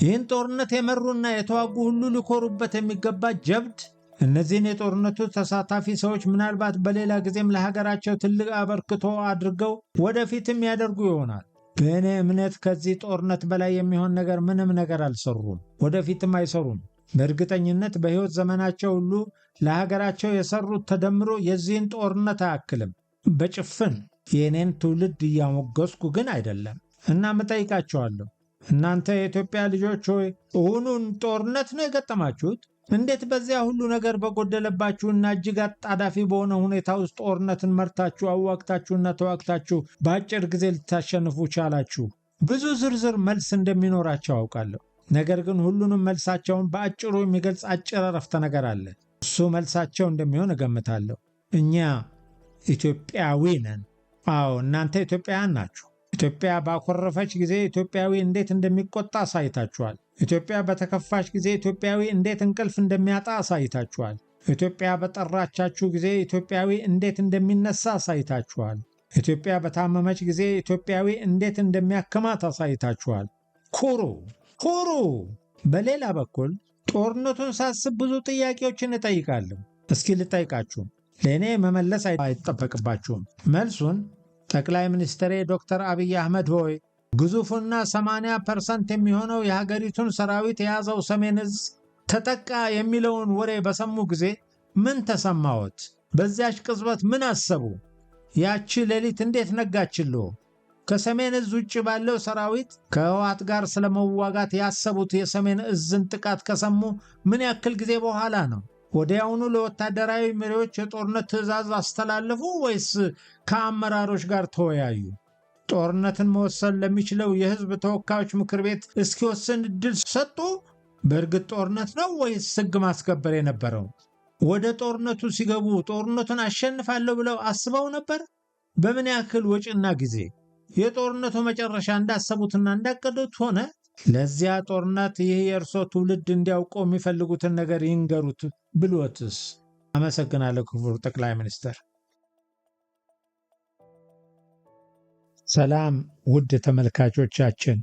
ይህን ጦርነት የመሩና የተዋጉ ሁሉ ሊኮሩበት የሚገባ ጀብድ። እነዚህን የጦርነቱ ተሳታፊ ሰዎች ምናልባት በሌላ ጊዜም ለሀገራቸው ትልቅ አበርክቶ አድርገው ወደፊትም ያደርጉ ይሆናል። በእኔ እምነት ከዚህ ጦርነት በላይ የሚሆን ነገር ምንም ነገር አልሰሩም፣ ወደፊትም አይሰሩም። በእርግጠኝነት በሕይወት ዘመናቸው ሁሉ ለሀገራቸው የሰሩት ተደምሮ የዚህን ጦርነት አያክልም። በጭፍን የእኔን ትውልድ እያሞገስኩ ግን አይደለም። እናም እጠይቃቸዋለሁ፣ እናንተ የኢትዮጵያ ልጆች ሆይ እውኑን ጦርነት ነው የገጠማችሁት? እንዴት በዚያ ሁሉ ነገር በጎደለባችሁና እጅግ አጣዳፊ በሆነ ሁኔታ ውስጥ ጦርነትን መርታችሁ አዋግታችሁና ተዋግታችሁ በአጭር ጊዜ ልታሸንፉ ቻላችሁ? ብዙ ዝርዝር መልስ እንደሚኖራቸው አውቃለሁ። ነገር ግን ሁሉንም መልሳቸውን በአጭሩ የሚገልጽ አጭር አረፍተ ነገር አለ። እሱ መልሳቸው እንደሚሆን እገምታለሁ። እኛ ኢትዮጵያዊ ነን። አዎ፣ እናንተ ኢትዮጵያውያን ናችሁ። ኢትዮጵያ ባኮረፈች ጊዜ ኢትዮጵያዊ እንዴት እንደሚቆጣ አሳይታችኋል። ኢትዮጵያ በተከፋች ጊዜ ኢትዮጵያዊ እንዴት እንቅልፍ እንደሚያጣ አሳይታችኋል። ኢትዮጵያ በጠራቻችሁ ጊዜ ኢትዮጵያዊ እንዴት እንደሚነሳ አሳይታችኋል። ኢትዮጵያ በታመመች ጊዜ ኢትዮጵያዊ እንዴት እንደሚያክማት አሳይታችኋል። ኩሩ ኩሩ። በሌላ በኩል ጦርነቱን ሳስብ ብዙ ጥያቄዎችን እጠይቃለሁ። እስኪ ልጠይቃችሁ፣ ለእኔ መመለስ አይጠበቅባችሁም። መልሱን ጠቅላይ ሚኒስትሬ ዶክተር አብይ አህመድ ሆይ ግዙፉና 80% የሚሆነው የሀገሪቱን ሰራዊት የያዘው ሰሜን ዕዝ ተጠቃ የሚለውን ወሬ በሰሙ ጊዜ ምን ተሰማዎት? በዚያች ቅጽበት ምን አሰቡ? ያቺ ሌሊት እንዴት ነጋችልዎ? ከሰሜን ዕዝ ውጭ ባለው ሰራዊት ከህወሓት ጋር ስለመዋጋት ያሰቡት የሰሜን ዕዝን ጥቃት ከሰሙ ምን ያክል ጊዜ በኋላ ነው? ወዲያውኑ ለወታደራዊ መሪዎች የጦርነት ትዕዛዝ አስተላለፉ ወይስ ከአመራሮች ጋር ተወያዩ? ጦርነትን መወሰን ለሚችለው የህዝብ ተወካዮች ምክር ቤት እስኪወስን እድል ሰጡ? በእርግጥ ጦርነት ነው ወይስ ሕግ ማስከበር የነበረው? ወደ ጦርነቱ ሲገቡ ጦርነቱን አሸንፋለሁ ብለው አስበው ነበር? በምን ያክል ወጪና ጊዜ? የጦርነቱ መጨረሻ እንዳሰቡትና እንዳቀዱት ሆነ? ለዚያ ጦርነት ይህ የእርሶ ትውልድ እንዲያውቀው የሚፈልጉትን ነገር ይንገሩት ብሎትስ? አመሰግናለሁ ክቡር ጠቅላይ ሚኒስትር። ሰላም ውድ ተመልካቾቻችን፣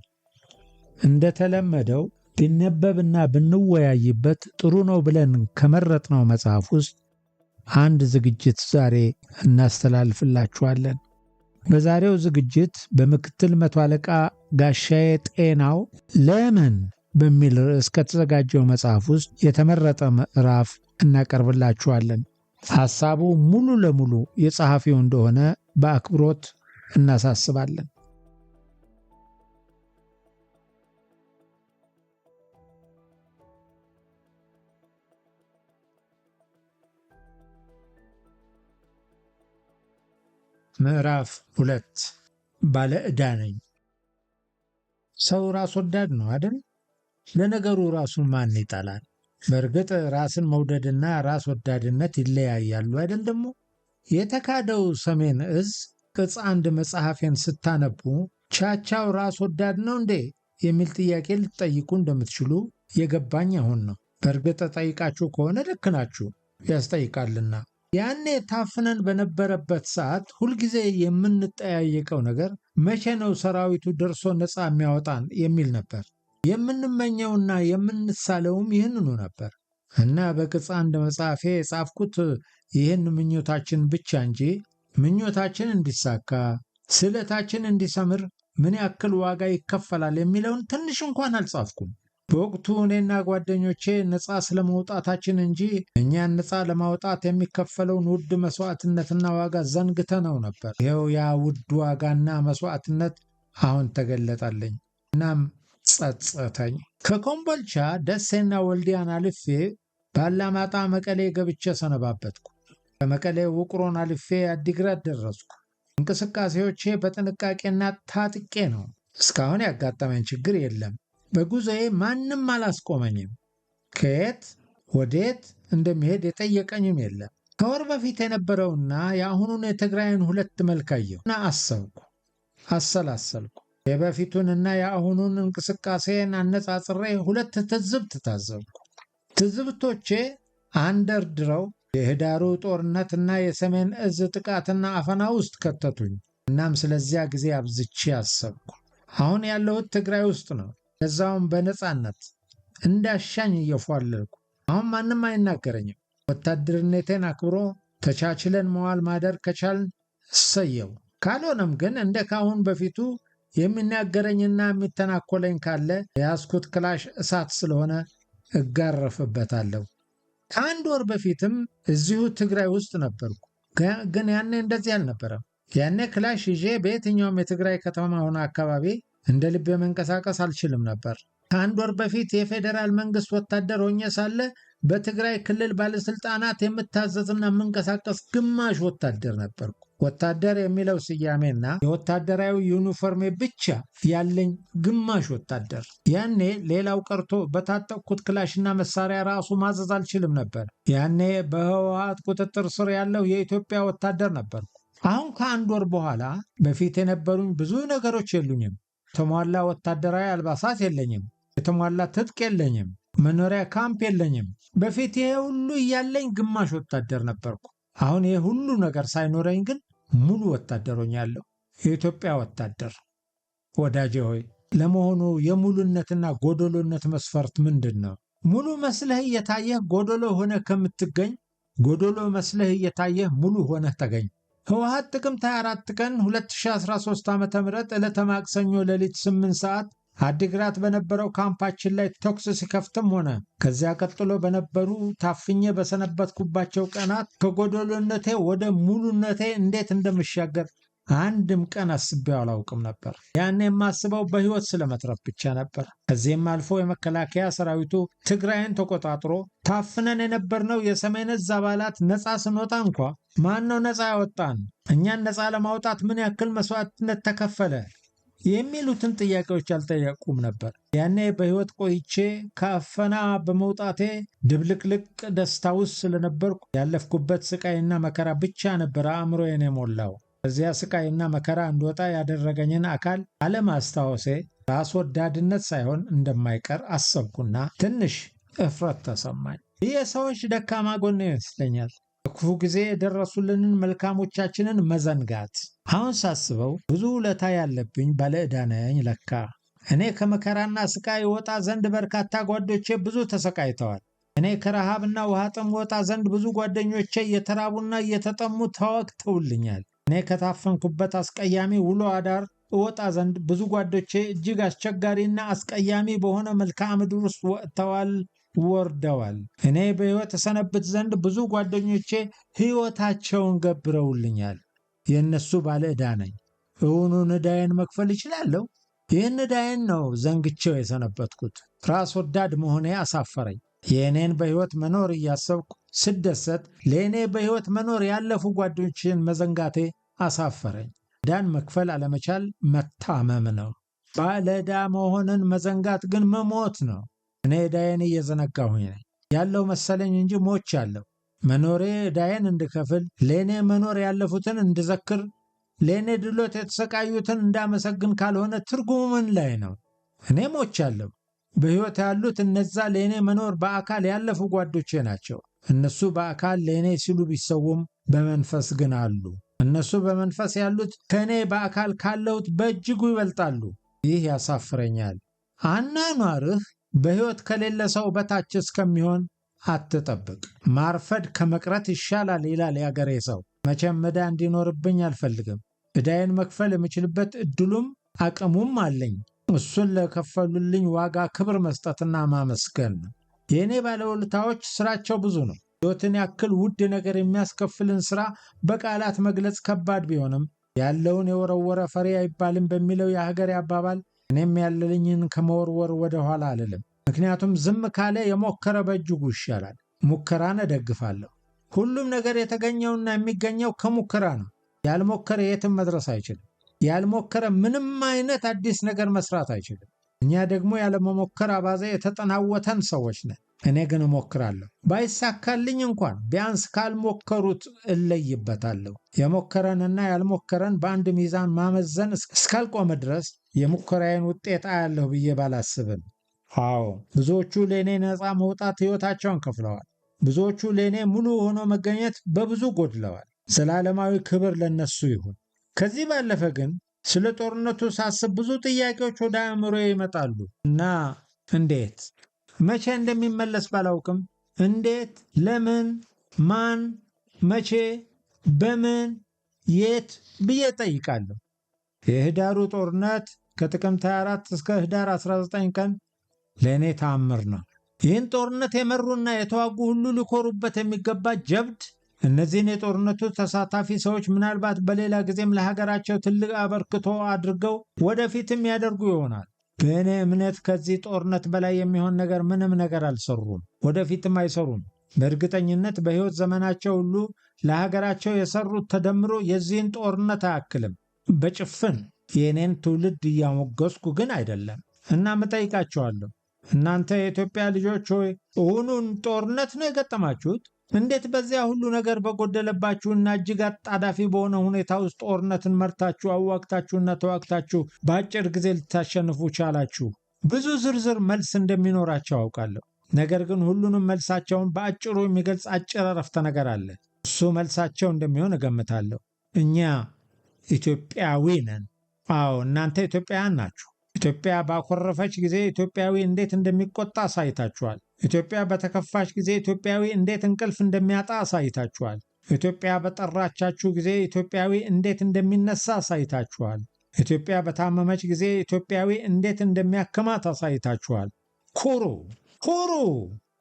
እንደተለመደው ቢነበብና ብንወያይበት ጥሩ ነው ብለን ከመረጥነው መጽሐፍ ውስጥ አንድ ዝግጅት ዛሬ እናስተላልፍላችኋለን። በዛሬው ዝግጅት በምክትል መቶ አለቃ ጋሻዬ ጤናው ለምን በሚል ርዕስ ከተዘጋጀው መጽሐፍ ውስጥ የተመረጠ ምዕራፍ እናቀርብላችኋለን። ሐሳቡ ሙሉ ለሙሉ የጸሐፊው እንደሆነ በአክብሮት እናሳስባለን። ምዕራፍ 2 ባለ ዕዳ ነኝ። ሰው ራስ ወዳድ ነው አይደል? ለነገሩ ራሱን ማን ይጠላል? በእርግጥ ራስን መውደድና ራስ ወዳድነት ይለያያሉ አይደል? ደግሞ የተካደው ሰሜን ዕዝ ቅጽ 1 መጽሐፌን ስታነቡ ቻቻው ራስ ወዳድ ነው እንዴ የሚል ጥያቄ ልትጠይቁ እንደምትችሉ የገባኝ አሁን ነው። በእርግጥ ጠይቃችሁ ከሆነ ልክ ናችሁ፣ ያስጠይቃልና። ያኔ ታፍነን በነበረበት ሰዓት ሁልጊዜ የምንጠያየቀው ነገር መቼ ነው ሰራዊቱ ደርሶ ነፃ የሚያወጣን የሚል ነበር። የምንመኘውና የምንሳለውም ይህንኑ ነበር እና በቅጽ 1 መጽሐፌ የጻፍኩት ይህን ምኞታችን ብቻ እንጂ ምኞታችን እንዲሳካ ስዕለታችን እንዲሰምር ምን ያክል ዋጋ ይከፈላል የሚለውን ትንሽ እንኳን አልጻፍኩም። በወቅቱ እኔና ጓደኞቼ ነፃ ስለመውጣታችን እንጂ እኛን ነፃ ለማውጣት የሚከፈለውን ውድ መስዋዕትነትና ዋጋ ዘንግተነው ነበር። ይኸው ያ ውድ ዋጋና መስዋዕትነት አሁን ተገለጠልኝ። እናም ጸጸተኝ። ከኮምቦልቻ ደሴና ወልዲያን አልፌ ባላማጣ መቀሌ ገብቼ ሰነባበትኩ። በመቀሌ ውቅሮን አልፌ አዲግራት ደረስኩ። እንቅስቃሴዎቼ በጥንቃቄና ታጥቄ ነው። እስካሁን ያጋጠመኝ ችግር የለም። በጉዞዬ ማንም አላስቆመኝም። ከየት ወዴት እንደሚሄድ የጠየቀኝም የለም። ከወር በፊት የነበረውና የአሁኑን የትግራይን ሁለት መልክ አየሁና አሰብኩ፣ አሰላሰልኩ። የበፊቱንና የአሁኑን እንቅስቃሴን አነጻጽሬ ሁለት ትዝብት ታዘብኩ። ትዝብቶቼ አንደርድረው የህዳሩ ጦርነትና የሰሜን ዕዝ ጥቃትና አፈና ውስጥ ከተቱኝ። እናም ስለዚያ ጊዜ አብዝቼ አሰብኩ። አሁን ያለሁት ትግራይ ውስጥ ነው። ለዛውም በነፃነት እንዳሻኝ እየፏለልኩ። አሁን ማንም አይናገረኝም። ወታደርነቴን አክብሮ ተቻችለን መዋል ማደር ከቻልን እሰየው። ካልሆነም ግን እንደ ካሁን በፊቱ የሚናገረኝና የሚተናኮለኝ ካለ የያዝኩት ክላሽ እሳት ስለሆነ እጋረፍበታለሁ። ከአንድ ወር በፊትም እዚሁ ትግራይ ውስጥ ነበርኩ። ግን ያኔ እንደዚህ አልነበረም። ያኔ ክላሽ ይዤ በየትኛውም የትግራይ ከተማ ሆነ አካባቢ እንደ ልቤ መንቀሳቀስ አልችልም ነበር። ከአንድ ወር በፊት የፌዴራል መንግስት ወታደር ሆኜ ሳለ በትግራይ ክልል ባለስልጣናት የምታዘዝና የምንቀሳቀስ ግማሽ ወታደር ነበርኩ። ወታደር የሚለው ስያሜና የወታደራዊ ዩኒፎርሜ ብቻ ያለኝ ግማሽ ወታደር። ያኔ ሌላው ቀርቶ በታጠቅኩት ክላሽና መሳሪያ ራሱ ማዘዝ አልችልም ነበር። ያኔ በህወሓት ቁጥጥር ስር ያለው የኢትዮጵያ ወታደር ነበርኩ። አሁን ከአንድ ወር በኋላ በፊት የነበሩኝ ብዙ ነገሮች የሉኝም። የተሟላ ወታደራዊ አልባሳት የለኝም። የተሟላ ትጥቅ የለኝም። መኖሪያ ካምፕ የለኝም። በፊት ይሄ ሁሉ እያለኝ ግማሽ ወታደር ነበርኩ። አሁን ይሄ ሁሉ ነገር ሳይኖረኝ ግን ሙሉ ወታደር ሆኛለሁ። የኢትዮጵያ ወታደር። ወዳጄ ሆይ ለመሆኑ የሙሉነትና ጎዶሎነት መስፈርት ምንድን ነው? ሙሉ መስለህ እየታየህ ጎዶሎ ሆነህ ከምትገኝ፣ ጎዶሎ መስለህ እየታየህ ሙሉ ሆነህ ተገኝ። ህወሓት ጥቅምት 24 ቀን 2013 ዓ.ም ዕለተ ማክሰኞ ሌሊት 8 ሰዓት አዲግራት በነበረው ካምፓችን ላይ ተኩስ ሲከፍትም ሆነ ከዚያ ቀጥሎ በነበሩ ታፍኜ በሰነበትኩባቸው ቀናት ከጎዶሎነቴ ወደ ሙሉነቴ እንዴት እንደምሻገር አንድም ቀን አስቤው አላውቅም ነበር። ያኔ የማስበው በህይወት ስለመትረፍ ብቻ ነበር። ከዚህም አልፎ የመከላከያ ሰራዊቱ ትግራይን ተቆጣጥሮ ታፍነን የነበርነው የሰሜን ዕዝ አባላት ነፃ ስንወጣ እንኳ ማን ነው ነፃ ያወጣን? እኛን ነፃ ለማውጣት ምን ያክል መስዋዕትነት ተከፈለ? የሚሉትን ጥያቄዎች አልጠየቁም ነበር። ያኔ በህይወት ቆይቼ ከአፈና በመውጣቴ ድብልቅልቅ ደስታ ውስጥ ስለነበርኩ ያለፍኩበት ስቃይና መከራ ብቻ ነበር አእምሮዬን የሞላው። ከዚያ ስቃይና መከራ እንድወጣ ያደረገኝን አካል አለማስታወሴ ራስ ወዳድነት ሳይሆን እንደማይቀር አሰብኩና ትንሽ እፍረት ተሰማኝ። ይህ የሰዎች ደካማ ጎን ይመስለኛል። በክፉ ጊዜ የደረሱልንን መልካሞቻችንን መዘንጋት። አሁን ሳስበው ብዙ ውለታ ያለብኝ ባለዕዳ ነኝ ለካ። እኔ ከመከራና ስቃይ ወጣ ዘንድ በርካታ ጓዶቼ ብዙ ተሰቃይተዋል። እኔ ከረሃብና ውሃ ጥም ወጣ ዘንድ ብዙ ጓደኞቼ እየተራቡና እየተጠሙ ተወግተውልኛል። እኔ ከታፈንኩበት አስቀያሚ ውሎ አዳር እወጣ ዘንድ ብዙ ጓዶቼ እጅግ አስቸጋሪና አስቀያሚ በሆነ መልክዓ ምድር ውስጥ ወጥተዋል፣ ወርደዋል። እኔ በሕይወት እሰነብት ዘንድ ብዙ ጓደኞቼ ሕይወታቸውን ገብረውልኛል። የእነሱ ባለ ዕዳ ነኝ። እውኑን ዕዳዬን መክፈል እችላለሁ? ይህን ዕዳዬን ነው ዘንግቼው የሰነበትኩት። ራስ ወዳድ መሆኔ አሳፈረኝ። የእኔን በሕይወት መኖር እያሰብኩ ስደሰት ለእኔ በሕይወት መኖር ያለፉ ጓደኞችን መዘንጋቴ አሳፈረኝ። ዕዳን መክፈል አለመቻል መታመም ነው። ባለ ዕዳ መሆንን መዘንጋት ግን መሞት ነው። እኔ ዕዳዬን እየዘነጋሁኝ ነኝ ያለው መሰለኝ እንጂ ሞቻለሁ። መኖሬ ዕዳዬን እንድከፍል፣ ለእኔ መኖር ያለፉትን እንድዘክር፣ ለእኔ ድሎት የተሰቃዩትን እንዳመሰግን ካልሆነ ትርጉሙ ምን ላይ ነው? እኔ ሞቻለሁ። በሕይወት ያሉት እነዛ ለእኔ መኖር በአካል ያለፉ ጓዶቼ ናቸው። እነሱ በአካል ለእኔ ሲሉ ቢሰውም በመንፈስ ግን አሉ። እነሱ በመንፈስ ያሉት ከእኔ በአካል ካለሁት በእጅጉ ይበልጣሉ። ይህ ያሳፍረኛል። አናኗርህ በሕይወት ከሌለ ሰው በታች እስከሚሆን አትጠብቅ። ማርፈድ ከመቅረት ይሻላል ይላል ያገሬ ሰው። መቼም ዕዳ እንዲኖርብኝ አልፈልግም። ዕዳዬን መክፈል የምችልበት እድሉም አቅሙም አለኝ። እሱን ለከፈሉልኝ ዋጋ ክብር መስጠትና ማመስገን ነው። የእኔ ባለውለታዎች ስራቸው ብዙ ነው። ሕይወትን ያክል ውድ ነገር የሚያስከፍልን ስራ በቃላት መግለጽ ከባድ ቢሆንም ያለውን የወረወረ ፈሪ አይባልም በሚለው የሀገሬ አባባል እኔም ያለልኝን ከመወርወር ወደ ኋላ አልልም። ምክንያቱም ዝም ካለ የሞከረ በእጅጉ ይሻላል። ሙከራን እደግፋለሁ። ሁሉም ነገር የተገኘውና የሚገኘው ከሙከራ ነው። ያልሞከረ የትም መድረስ አይችልም። ያልሞከረ ምንም አይነት አዲስ ነገር መስራት አይችልም። እኛ ደግሞ ያለመሞከር አባዜ የተጠናወተን ሰዎች ነን። እኔ ግን እሞክራለሁ። ባይሳካልኝ እንኳን ቢያንስ ካልሞከሩት እለይበታለሁ። የሞከረንና ያልሞከረን በአንድ ሚዛን ማመዘን እስካልቆመ ድረስ የሙከራዬን ውጤት አያለሁ ብዬ ባላስብም። አዎ ብዙዎቹ ለእኔ ነፃ መውጣት ሕይወታቸውን ከፍለዋል። ብዙዎቹ ለእኔ ሙሉ ሆኖ መገኘት በብዙ ጎድለዋል። ዘላለማዊ ክብር ለነሱ ይሁን። ከዚህ ባለፈ ግን ስለ ጦርነቱ ሳስብ ብዙ ጥያቄዎች ወደ አእምሮዬ ይመጣሉ እና እንዴት፣ መቼ እንደሚመለስ ባላውቅም እንዴት፣ ለምን፣ ማን፣ መቼ፣ በምን፣ የት ብዬ ጠይቃለሁ። የህዳሩ ጦርነት ከጥቅምት 24 እስከ ህዳር 19 ቀን ለእኔ ተአምር ነው። ይህን ጦርነት የመሩና የተዋጉ ሁሉ ሊኮሩበት የሚገባ ጀብድ። እነዚህን የጦርነቱ ተሳታፊ ሰዎች ምናልባት በሌላ ጊዜም ለሀገራቸው ትልቅ አበርክቶ አድርገው ወደፊትም ያደርጉ ይሆናል። በእኔ እምነት ከዚህ ጦርነት በላይ የሚሆን ነገር ምንም ነገር አልሰሩም፣ ወደፊትም አይሰሩም። በእርግጠኝነት በሕይወት ዘመናቸው ሁሉ ለሀገራቸው የሰሩት ተደምሮ የዚህን ጦርነት አያክልም። በጭፍን የእኔን ትውልድ እያሞገስኩ ግን አይደለም። እናም እጠይቃቸዋለሁ፣ እናንተ የኢትዮጵያ ልጆች ሆይ እውኑን ጦርነት ነው የገጠማችሁት? እንዴት በዚያ ሁሉ ነገር በጎደለባችሁና እጅግ አጣዳፊ በሆነ ሁኔታ ውስጥ ጦርነትን መርታችሁ አዋግታችሁና ተዋግታችሁ በአጭር ጊዜ ልታሸንፉ ቻላችሁ? ብዙ ዝርዝር መልስ እንደሚኖራቸው አውቃለሁ። ነገር ግን ሁሉንም መልሳቸውን በአጭሩ የሚገልጽ አጭር አረፍተ ነገር አለ። እሱ መልሳቸው እንደሚሆን እገምታለሁ። እኛ ኢትዮጵያዊ ነን። አዎ፣ እናንተ ኢትዮጵያውያን ናችሁ። ኢትዮጵያ ባኮረፈች ጊዜ ኢትዮጵያዊ እንዴት እንደሚቆጣ አሳይታችኋል። ኢትዮጵያ በተከፋች ጊዜ ኢትዮጵያዊ እንዴት እንቅልፍ እንደሚያጣ አሳይታችኋል። ኢትዮጵያ በጠራቻችሁ ጊዜ ኢትዮጵያዊ እንዴት እንደሚነሳ አሳይታችኋል። ኢትዮጵያ በታመመች ጊዜ ኢትዮጵያዊ እንዴት እንደሚያክማት አሳይታችኋል። ኩሩ ኩሩ።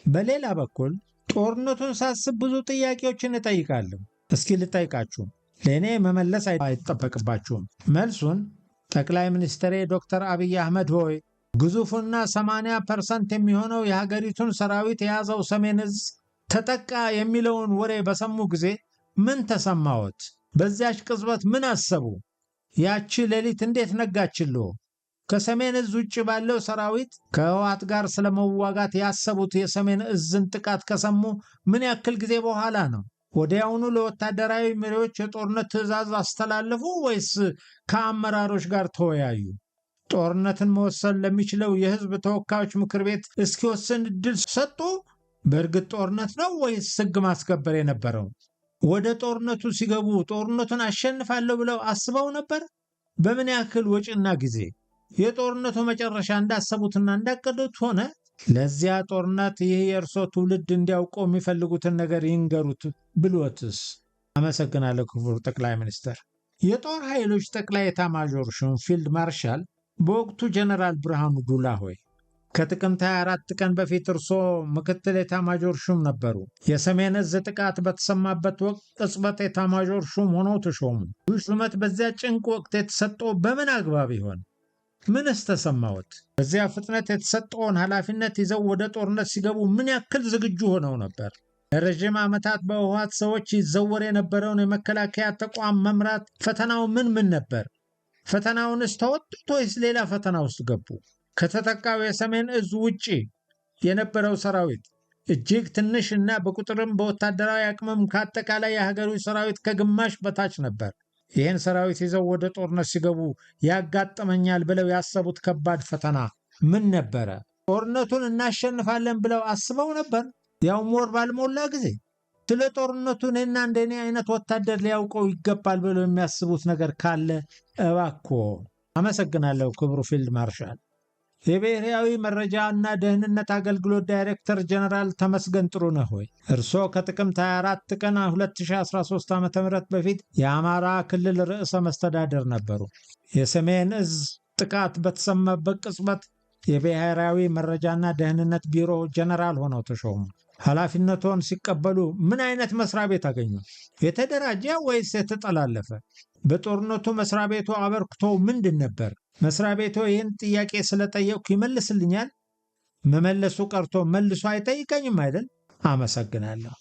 በሌላ በኩል ጦርነቱን ሳስብ ብዙ ጥያቄዎችን እጠይቃለሁ። እስኪ ልጠይቃችሁ፣ ለእኔ መመለስ አይጠበቅባችሁም። መልሱን ጠቅላይ ሚኒስትሬ ዶክተር አብይ አህመድ ሆይ ግዙፉና 80% የሚሆነው የሀገሪቱን ሰራዊት የያዘው ሰሜን ዕዝ ተጠቃ የሚለውን ወሬ በሰሙ ጊዜ ምን ተሰማዎት? በዚያች ቅጽበት ምን አሰቡ? ያቺ ሌሊት እንዴት ነጋችልዎ? ከሰሜን ዕዝ ውጭ ባለው ሰራዊት ከህወሓት ጋር ስለመዋጋት ያሰቡት የሰሜን ዕዝን ጥቃት ከሰሙ ምን ያክል ጊዜ በኋላ ነው? ወዲያውኑ ለወታደራዊ መሪዎች የጦርነት ትዕዛዝ አስተላለፉ ወይስ ከአመራሮች ጋር ተወያዩ? ጦርነትን መወሰን ለሚችለው የህዝብ ተወካዮች ምክር ቤት እስኪወስን እድል ሰጡ? በእርግጥ ጦርነት ነው ወይስ ህግ ማስከበር የነበረው? ወደ ጦርነቱ ሲገቡ ጦርነቱን አሸንፋለሁ ብለው አስበው ነበር? በምን ያክል ወጪና ጊዜ? የጦርነቱ መጨረሻ እንዳሰቡትና እንዳቀዱት ሆነ? ለዚያ ጦርነት ይህ የእርሶ ትውልድ እንዲያውቀው የሚፈልጉትን ነገር ይንገሩት ብሎትስ? አመሰግናለሁ ክቡር ጠቅላይ ሚኒስትር። የጦር ኃይሎች ጠቅላይ ኤታማዦር ሹም ፊልድ ማርሻል በወቅቱ ጀነራል ብርሃኑ ጁላ ሆይ፣ ከጥቅምት 24 ቀን በፊት እርሶ ምክትል ኤታማዦር ሹም ነበሩ። የሰሜን ዕዝ ጥቃት በተሰማበት ወቅት ቅጽበት ኤታማዦር ሹም ሆነው ተሾሙ። ይህ ሹመት በዚያ ጭንቅ ወቅት የተሰጠው በምን አግባብ ይሆን? ምንስ ተሰማዎት? በዚያ ፍጥነት የተሰጠውን ኃላፊነት ይዘው ወደ ጦርነት ሲገቡ ምን ያክል ዝግጁ ሆነው ነበር? ለረዥም ዓመታት በህወሓት ሰዎች ይዘወር የነበረውን የመከላከያ ተቋም መምራት ፈተናው ምን ነበር? ፈተናውንስ ተወጡት ወይስ ሌላ ፈተና ውስጥ ገቡ? ከተጠቃው የሰሜን ዕዝ ውጪ የነበረው ሰራዊት እጅግ ትንሽ እና በቁጥርም በወታደራዊ አቅምም ከአጠቃላይ የሀገሩ ሰራዊት ከግማሽ በታች ነበር። ይህን ሰራዊት ይዘው ወደ ጦርነት ሲገቡ ያጋጥመኛል ብለው ያሰቡት ከባድ ፈተና ምን ነበረ? ጦርነቱን እናሸንፋለን ብለው አስበው ነበር? ያውም ወር ባልሞላ ጊዜ። ስለ ጦርነቱ እኔና እንደኔ አይነት ወታደር ሊያውቀው ይገባል ብለው የሚያስቡት ነገር ካለ እባክዎ። አመሰግናለሁ ክቡር ፊልድ ማርሻል። የብሔራዊ መረጃ እና ደህንነት አገልግሎት ዳይሬክተር ጀነራል ተመስገን ጥሩነህ ሆይ፣ እርስዎ ከጥቅምት 24 ቀን 2013 ዓ.ም በፊት የአማራ ክልል ርዕሰ መስተዳደር ነበሩ። የሰሜን ዕዝ ጥቃት በተሰማበት ቅጽበት የብሔራዊ መረጃና ደህንነት ቢሮ ጀነራል ሆነው ተሾሙ። ኃላፊነቶን ሲቀበሉ ምን አይነት መስሪያ ቤት አገኙ? የተደራጀ ወይስ የተጠላለፈ? በጦርነቱ መስሪያ ቤቱ አበርክቶ ምንድን ነበር? መስሪያ ቤቱ ይህን ጥያቄ ስለጠየቅኩ ይመልስልኛል? መመለሱ ቀርቶ መልሶ አይጠይቀኝም አይደል? አመሰግናለሁ።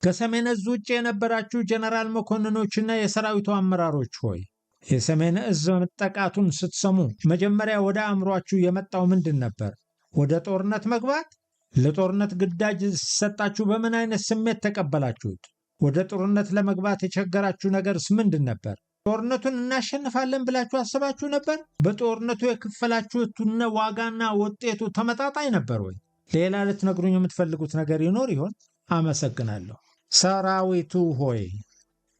ከሰሜን ዕዝ ውጭ የነበራችሁ ጀነራል መኮንኖችና የሰራዊቱ አመራሮች ሆይ፣ የሰሜን ዕዝ መጠቃቱን ስትሰሙ መጀመሪያ ወደ አእምሯችሁ የመጣው ምንድን ነበር? ወደ ጦርነት መግባት? ለጦርነት ግዳጅ ሲሰጣችሁ በምን አይነት ስሜት ተቀበላችሁት? ወደ ጦርነት ለመግባት የቸገራችሁ ነገርስ ምንድን ነበር? ጦርነቱን እናሸንፋለን ብላችሁ አስባችሁ ነበር? በጦርነቱ የከፈላችሁት ዋጋና ውጤቱ ተመጣጣኝ ነበር ወይ? ሌላ ልትነግሩኝ የምትፈልጉት ነገር ይኖር ይሆን? አመሰግናለሁ። ሰራዊቱ ሆይ፣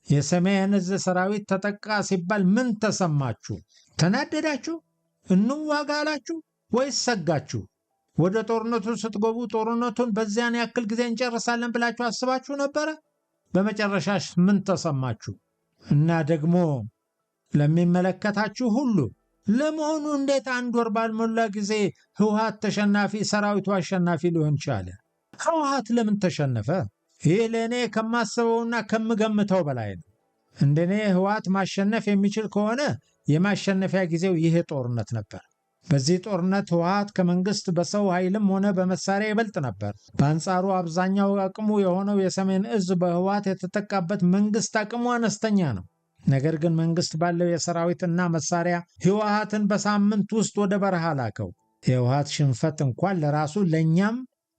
የሰሜን ዕዝ ሰራዊት ተጠቃ ሲባል ምን ተሰማችሁ? ተናደዳችሁ? እንዋጋ አላችሁ ወይስ ሰጋችሁ? ወደ ጦርነቱ ስትገቡ ጦርነቱን በዚያን ያክል ጊዜ እንጨርሳለን ብላችሁ አስባችሁ ነበረ? በመጨረሻሽ ምን ተሰማችሁ? እና ደግሞ ለሚመለከታችሁ ሁሉ ለመሆኑ እንዴት አንድ ወር ባልሞላ ጊዜ ህወሓት ተሸናፊ፣ ሰራዊቱ አሸናፊ ሊሆን ቻለ? ህወሓት ለምን ተሸነፈ? ይህ ለእኔ ከማስበውና ከምገምተው በላይ ነው። እንደኔ ህወሓት ማሸነፍ የሚችል ከሆነ የማሸነፊያ ጊዜው ይህ ጦርነት ነበር። በዚህ ጦርነት ህወሓት ከመንግስት በሰው ኃይልም ሆነ በመሳሪያ ይበልጥ ነበር። በአንጻሩ አብዛኛው አቅሙ የሆነው የሰሜን እዝ በህወሓት የተጠቃበት መንግስት አቅሙ አነስተኛ ነው። ነገር ግን መንግስት ባለው የሰራዊትና መሳሪያ ህወሓትን በሳምንት ውስጥ ወደ በረሃ ላከው። የህወሓት ሽንፈት እንኳን ለራሱ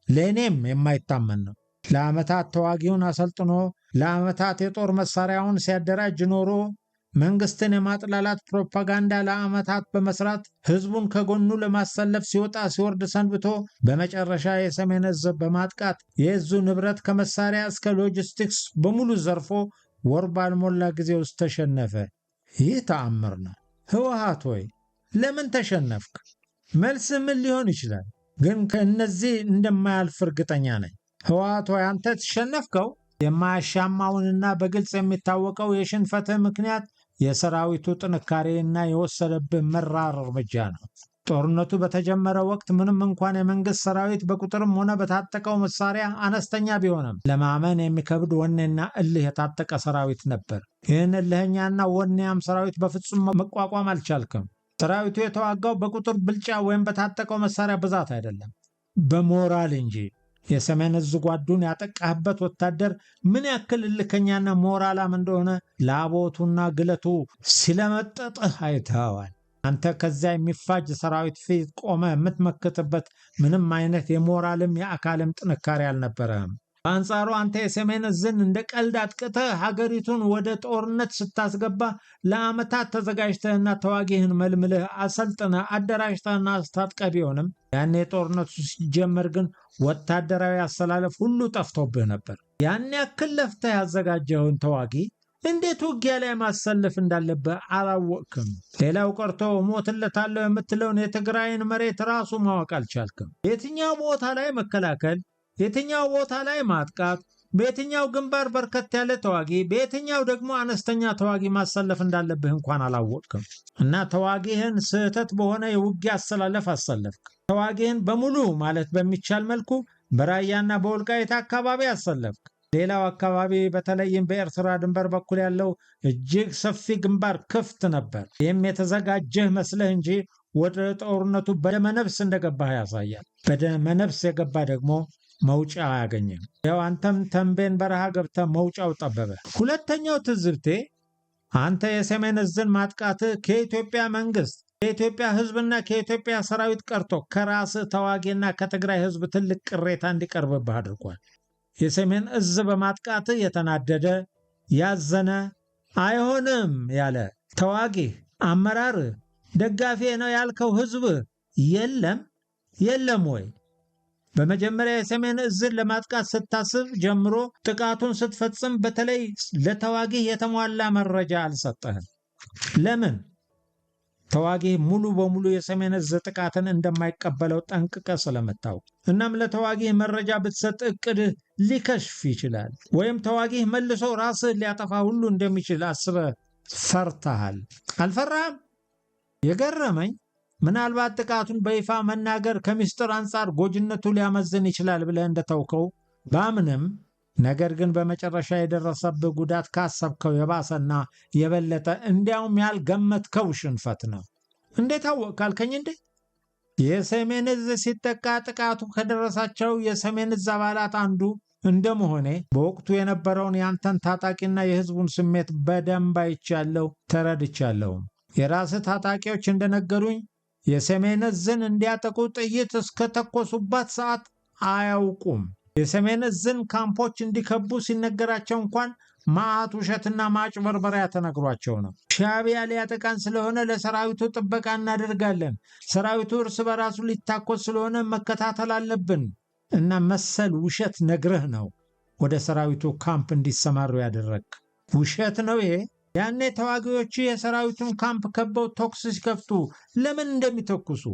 ለእኔም የማይታመን ነው። ለዓመታት ተዋጊውን አሰልጥኖ ለዓመታት የጦር መሳሪያውን ሲያደራጅ ኖሮ መንግስትን የማጥላላት ፕሮፓጋንዳ ለዓመታት በመስራት ህዝቡን ከጎኑ ለማሰለፍ ሲወጣ ሲወርድ ሰንብቶ በመጨረሻ የሰሜን እዝ በማጥቃት የእዙ ንብረት ከመሳሪያ እስከ ሎጂስቲክስ በሙሉ ዘርፎ ወር ባልሞላ ጊዜ ውስጥ ተሸነፈ። ይህ ተአምር ነው። ህወሓት ሆይ ለምን ተሸነፍክ? መልስ ምን ሊሆን ይችላል? ግን ከእነዚህ እንደማያልፍ እርግጠኛ ነኝ። ህወሓት ሆይ አንተ ተሸነፍከው የማያሻማውንና በግልጽ የሚታወቀው የሽንፈትህ ምክንያት የሰራዊቱ ጥንካሬና የወሰደብህ መራር እርምጃ ነው። ጦርነቱ በተጀመረ ወቅት ምንም እንኳን የመንግስት ሰራዊት በቁጥርም ሆነ በታጠቀው መሳሪያ አነስተኛ ቢሆንም ለማመን የሚከብድ ወኔና እልህ የታጠቀ ሰራዊት ነበር። ይህን እልህኛና ወኔያም ሰራዊት በፍጹም መቋቋም አልቻልክም። ሰራዊቱ የተዋጋው በቁጥር ብልጫ ወይም በታጠቀው መሳሪያ ብዛት አይደለም፣ በሞራል እንጂ። የሰሜን እዝ ጓዱን ያጠቃህበት ወታደር ምን ያክል እልከኛና ሞራላም እንደሆነ ላቦቱና ግለቱ ሲለመጠጥህ አይተዋል። አንተ ከዚያ የሚፋጅ ሰራዊት ፊት ቆመ የምትመክትበት ምንም አይነት የሞራልም የአካልም ጥንካሬ አልነበረህም። በአንጻሩ አንተ የሰሜን እዝን እንደ ቀልድ አጥቅተህ ሀገሪቱን ወደ ጦርነት ስታስገባ ለዓመታት ተዘጋጅተህና ተዋጊህን መልምልህ አሰልጥነህ አደራጅተህና አስታጥቀህ ቢሆንም ያኔ ጦርነቱ ሲጀመር ግን ወታደራዊ አሰላለፍ ሁሉ ጠፍቶብህ ነበር። ያን ያክል ለፍተህ ያዘጋጀኸውን ተዋጊ እንዴት ውጊያ ላይ ማሰለፍ እንዳለብህ አላወቅክም። ሌላው ቀርቶ ሞትለታለሁ የምትለውን የትግራይን መሬት ራሱ ማወቅ አልቻልክም። የትኛው ቦታ ላይ መከላከል፣ የትኛው ቦታ ላይ ማጥቃት፣ በየትኛው ግንባር በርከት ያለ ተዋጊ፣ በየትኛው ደግሞ አነስተኛ ተዋጊ ማሰለፍ እንዳለብህ እንኳን አላወቅክም እና ተዋጊህን ስህተት በሆነ የውጊያ አሰላለፍ አሰለፍክ። ተዋጊህን በሙሉ ማለት በሚቻል መልኩ በራያና በወልቃይት አካባቢ አሰለፍክ። ሌላው አካባቢ በተለይም በኤርትራ ድንበር በኩል ያለው እጅግ ሰፊ ግንባር ክፍት ነበር። ይህም የተዘጋጀህ መስለህ እንጂ ወደ ጦርነቱ በደመነፍስ እንደገባህ ያሳያል። በደመነፍስ የገባ ደግሞ መውጫ አያገኝም። ያው አንተም ተንቤን በረሃ ገብተህ መውጫው ጠበበ። ሁለተኛው ትዝብቴ አንተ የሰሜን እዝን ማጥቃት ከኢትዮጵያ መንግስት፣ ከኢትዮጵያ ህዝብና ከኢትዮጵያ ሰራዊት ቀርቶ ከራስህ ተዋጊና ከትግራይ ህዝብ ትልቅ ቅሬታ እንዲቀርብብህ አድርጓል። የሰሜን እዝ በማጥቃት የተናደደ ያዘነ አይሆንም ያለ ተዋጊህ፣ አመራርህ፣ ደጋፊ ነው ያልከው ህዝብህ የለም ወይ? በመጀመሪያ የሰሜን እዝን ለማጥቃት ስታስብ ጀምሮ ጥቃቱን ስትፈጽም በተለይ ለተዋጊህ የተሟላ መረጃ አልሰጠህም። ለምን? ተዋጊህ ሙሉ በሙሉ የሰሜን እዝ ጥቃትን እንደማይቀበለው ጠንቅቀ ስለምታውቅ። እናም ለተዋጊህ መረጃ ብትሰጥ እቅድህ ሊከሽፍ ይችላል፣ ወይም ተዋጊህ መልሶ ራስህ ሊያጠፋ ሁሉ እንደሚችል አስበህ ፈርተሃል። አልፈራህም? የገረመኝ ምናልባት ጥቃቱን በይፋ መናገር ከምስጢር አንጻር ጎጅነቱ ሊያመዝን ይችላል ብለህ እንደተውከው ባምንም፣ ነገር ግን በመጨረሻ የደረሰብህ ጉዳት ካሰብከው የባሰና የበለጠ እንዲያውም ያልገመትከው ሽንፈት ነው። እንዴት አወቅ ካልከኝ እንዴ የሰሜን እዝ ሲጠቃ ጥቃቱ ከደረሳቸው የሰሜን እዝ አባላት አንዱ እንደመሆኔ በወቅቱ የነበረውን ያንተን ታጣቂና የህዝቡን ስሜት በደንብ አይቻለሁ፣ ተረድቻለሁም። የራስህ ታጣቂዎች እንደነገሩኝ የሰሜን እዝን እንዲያጠቁ ጥይት እስከተኮሱባት ሰዓት አያውቁም። የሰሜን እዝን ካምፖች እንዲከቡ ሲነገራቸው እንኳን ማዕት ውሸትና ማጭበርበሪያ ተነግሯቸው ነው። ሻዕቢያ ሊያጠቃን ስለሆነ ለሰራዊቱ ጥበቃ እናደርጋለን፣ ሰራዊቱ እርስ በራሱ ሊታኮስ ስለሆነ መከታተል አለብን እና መሰል ውሸት ነግረህ ነው ወደ ሰራዊቱ ካምፕ እንዲሰማሩ ያደረግ። ውሸት ነው ይሄ። ያኔ ተዋጊዎቹ የሰራዊቱን ካምፕ ከበው ተኩስ ሲከፍቱ ለምን እንደሚተኩሱ፣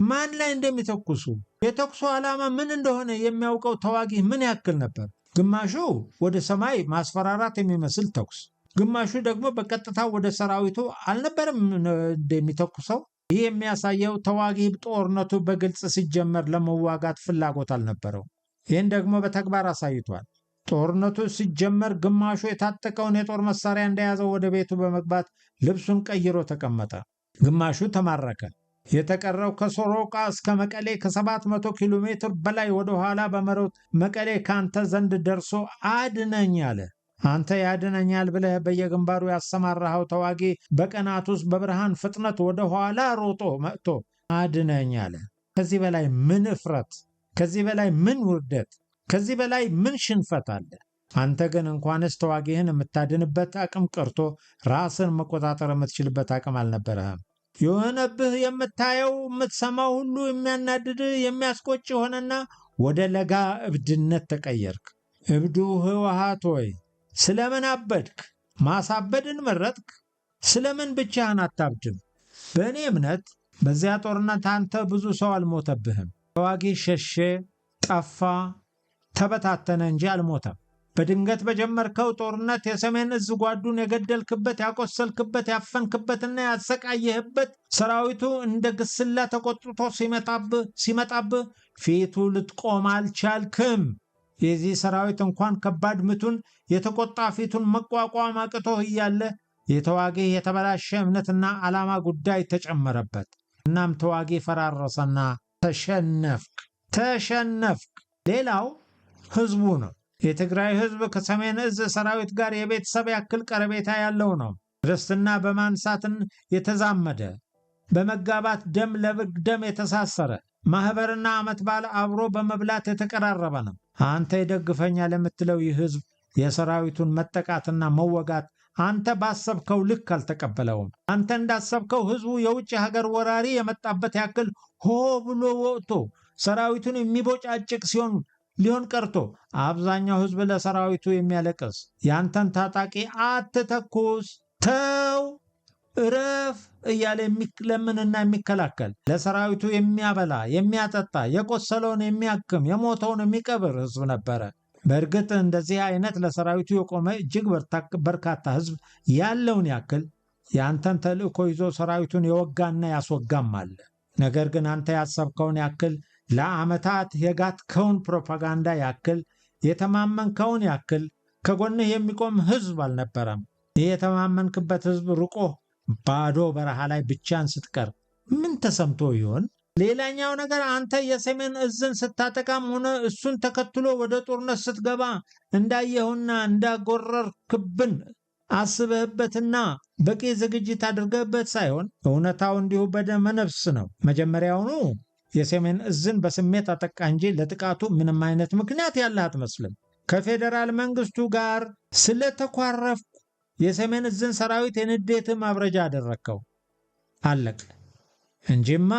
ማን ላይ እንደሚተኩሱ፣ የተኩሱ ዓላማ ምን እንደሆነ የሚያውቀው ተዋጊ ምን ያክል ነበር? ግማሹ ወደ ሰማይ ማስፈራራት የሚመስል ተኩስ፣ ግማሹ ደግሞ በቀጥታ ወደ ሰራዊቱ አልነበረም እንደሚተኩሰው። ይህ የሚያሳየው ተዋጊ ጦርነቱ በግልጽ ሲጀመር ለመዋጋት ፍላጎት አልነበረው። ይህን ደግሞ በተግባር አሳይቷል። ጦርነቱ ሲጀመር ግማሹ የታጠቀውን የጦር መሳሪያ እንደያዘው ወደ ቤቱ በመግባት ልብሱን ቀይሮ ተቀመጠ። ግማሹ ተማረከ። የተቀረው ከሶሮቃ እስከ መቀሌ ከ700 ኪሎ ሜትር በላይ ወደ ኋላ በመሮጥ መቀሌ ካንተ ዘንድ ደርሶ አድነኝ አለ። አንተ ያድነኛል ብለህ በየግንባሩ ያሰማራኸው ተዋጊ በቀናት ውስጥ በብርሃን ፍጥነት ወደ ኋላ ሮጦ መጥቶ አድነኝ አለ። ከዚህ በላይ ምን እፍረት፣ ከዚህ በላይ ምን ውርደት፣ ከዚህ በላይ ምን ሽንፈት አለ? አንተ ግን እንኳንስ ተዋጊህን የምታድንበት አቅም ቀርቶ ራስን መቆጣጠር የምትችልበት አቅም አልነበረህም። የሆነብህ የምታየው የምትሰማው ሁሉ የሚያናድድህ የሚያስቆጭ ሆነና ወደ ለጋ እብድነት ተቀየርክ። እብዱ ህወሓት ሆይ ስለምን አበድክ? ማሳበድን መረጥክ? ስለምን ብቻህን አታብድም? በእኔ እምነት በዚያ ጦርነት አንተ ብዙ ሰው አልሞተብህም። ተዋጊ ሸሼ፣ ጠፋ፣ ተበታተነ እንጂ አልሞተም። በድንገት በጀመርከው ጦርነት የሰሜን እዝ ጓዱን የገደልክበት፣ ያቆሰልክበት፣ ያፈንክበትና ያሰቃየህበት ሰራዊቱ እንደ ግስላ ተቆጥቶ ሲመጣብህ ፊቱ ልትቆም አልቻልክም። የዚህ ሰራዊት እንኳን ከባድ ምቱን የተቆጣ ፊቱን መቋቋም አቅቶህ እያለ የተዋጊ የተበላሸ እምነትና ዓላማ ጉዳይ ተጨመረበት። እናም ተዋጊ ፈራረሰና ተሸነፍክ። ሌላው ህዝቡ ነው። የትግራይ ህዝብ ከሰሜን እዝ ሰራዊት ጋር የቤተሰብ ያክል ቀረቤታ ያለው ነው። ክርስትና በማንሳትን የተዛመደ፣ በመጋባት ደም ለደም የተሳሰረ፣ ማህበርና ዓመት በዓል አብሮ በመብላት የተቀራረበ ነው። አንተ ይደግፈኛል የምትለው ይህ ህዝብ የሰራዊቱን መጠቃትና መወጋት አንተ ባሰብከው ልክ አልተቀበለውም። አንተ እንዳሰብከው ህዝቡ የውጭ ሀገር ወራሪ የመጣበት ያክል ሆ ብሎ ወጥቶ ሰራዊቱን የሚቦጫጭቅ ሊሆን ቀርቶ አብዛኛው ህዝብ ለሰራዊቱ የሚያለቅስ፣ ያንተን ታጣቂ አትተኩስ፣ ተው፣ እረፍ እያለ የሚለምንና የሚከላከል፣ ለሰራዊቱ የሚያበላ የሚያጠጣ፣ የቆሰለውን የሚያክም፣ የሞተውን የሚቀብር ህዝብ ነበረ። በእርግጥ እንደዚህ አይነት ለሰራዊቱ የቆመ እጅግ በርካታ ህዝብ ያለውን ያክል የአንተን ተልእኮ ይዞ ሰራዊቱን የወጋና ያስወጋም አለ። ነገር ግን አንተ ያሰብከውን ያክል ለዓመታት የጋትከውን ፕሮፓጋንዳ ያክል የተማመንከውን ያክል ከጎንህ የሚቆም ህዝብ አልነበረም። ይህ የተማመንክበት ህዝብ ርቆ ባዶ በረሃ ላይ ብቻን ስትቀር ምን ተሰምቶ ይሆን? ሌላኛው ነገር አንተ የሰሜን እዝን ስታጠቃም ሆነ እሱን ተከትሎ ወደ ጦርነት ስትገባ እንዳየሁና እንዳጎረርክብን አስበህበትና በቂ ዝግጅት አድርገህበት ሳይሆን እውነታው እንዲሁ በደመ ነፍስ ነው። መጀመሪያውኑ የሰሜን እዝን በስሜት አጠቃ እንጂ ለጥቃቱ ምንም አይነት ምክንያት ያለህ አትመስልም። ከፌዴራል መንግስቱ ጋር ስለተኳረፍኩ የሰሜን እዝን ሰራዊት የንዴት ማብረጃ አደረግከው። አለቅ እንጂማ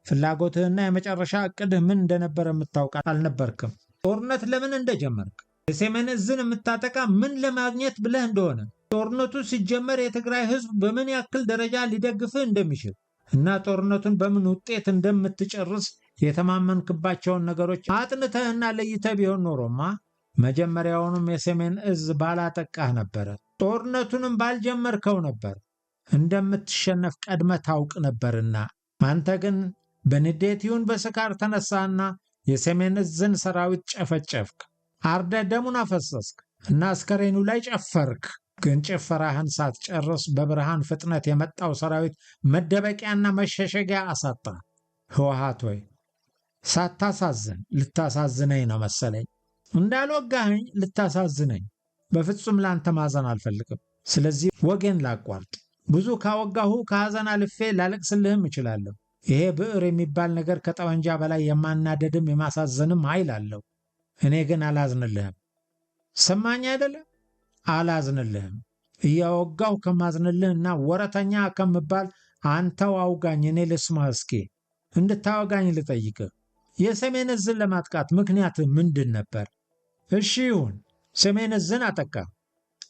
ፍላጎትህና የመጨረሻ እቅድህ ምን እንደነበረ የምታውቅ አልነበርክም። ጦርነት ለምን እንደጀመርክ፣ የሰሜን እዝን የምታጠቃ ምን ለማግኘት ብለህ እንደሆነ፣ ጦርነቱ ሲጀመር የትግራይ ህዝብ በምን ያክል ደረጃ ሊደግፍህ እንደሚችል እና ጦርነቱን በምን ውጤት እንደምትጨርስ የተማመንክባቸውን ነገሮች አጥንተህና ለይተህ ቢሆን ኖሮማ መጀመሪያውንም የሰሜን እዝ ባላጠቃህ ነበረ። ጦርነቱንም ባልጀመርከው ነበር። እንደምትሸነፍ ቀድመህ ታውቅ ነበርና አንተ ግን በንዴት ይሁን በስካር ተነሳና የሰሜን እዝን ሰራዊት ጨፈጨፍክ፣ አርደህ ደሙን አፈሰስክ እና አስከሬኑ ላይ ጨፈርክ። ግን ጭፈራህን ሳትጨርስ በብርሃን ፍጥነት የመጣው ሰራዊት መደበቂያና መሸሸጊያ አሳጣ። ህወሓት ሆይ ሳታሳዝን ልታሳዝነኝ ነው መሰለኝ። እንዳልወጋኸኝ ልታሳዝነኝ። በፍጹም ላንተ ማዘን አልፈልግም። ስለዚህ ወጌን ላቋርጥ። ብዙ ካወጋሁ ከሐዘን አልፌ ላለቅስልህም እችላለሁ። ይሄ ብዕር የሚባል ነገር ከጠመንጃ በላይ የማናደድም የማሳዘንም ኃይል አለው። እኔ ግን አላዝንልህም። ሰማኝ አይደለም? አላዝንልህም። እያወጋሁ ከማዝንልህና ወረተኛ ከምባል አንተው አውጋኝ፣ እኔ ልስማህ። እስኪ እንድታወጋኝ ልጠይቅህ። የሰሜን እዝን ለማጥቃት ምክንያት ምንድን ነበር? እሺ ይሁን፣ ሰሜን እዝን አጠቃ።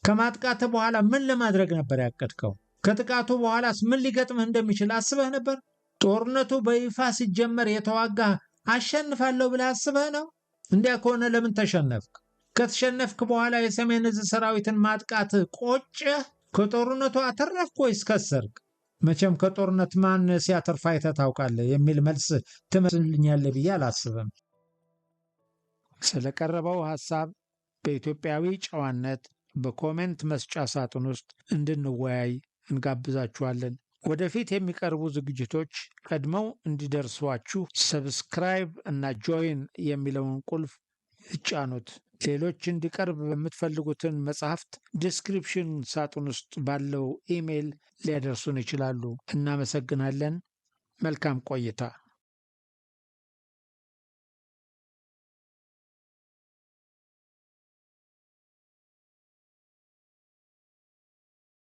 ከማጥቃት በኋላ ምን ለማድረግ ነበር ያቀድከው? ከጥቃቱ በኋላስ ምን ሊገጥምህ እንደሚችል አስበህ ነበር? ጦርነቱ በይፋ ሲጀመር የተዋጋህ አሸንፋለሁ ብለህ አስበህ ነው? እንዲያ ከሆነ ለምን ተሸነፍክ? ከተሸነፍክ በኋላ የሰሜን ዕዝ ሰራዊትን ማጥቃት ቆጨህ? ከጦርነቱ አተረፍክ ወይስ ከሰርክ? መቼም ከጦርነት ማን ሲያተርፍ አይተህ ታውቃለህ የሚል መልስ ትመስልኛለህ ብዬ አላስብም። ስለቀረበው ሐሳብ በኢትዮጵያዊ ጨዋነት በኮሜንት መስጫ ሳጥን ውስጥ እንድንወያይ እንጋብዛችኋለን። ወደፊት የሚቀርቡ ዝግጅቶች ቀድመው እንዲደርሷችሁ ሰብስክራይብ እና ጆይን የሚለውን ቁልፍ ይጫኑት። ሌሎች እንዲቀርብ በምትፈልጉትን መጽሐፍት ዲስክሪፕሽን ሳጥን ውስጥ ባለው ኢሜይል ሊያደርሱን ይችላሉ። እናመሰግናለን። መልካም ቆይታ።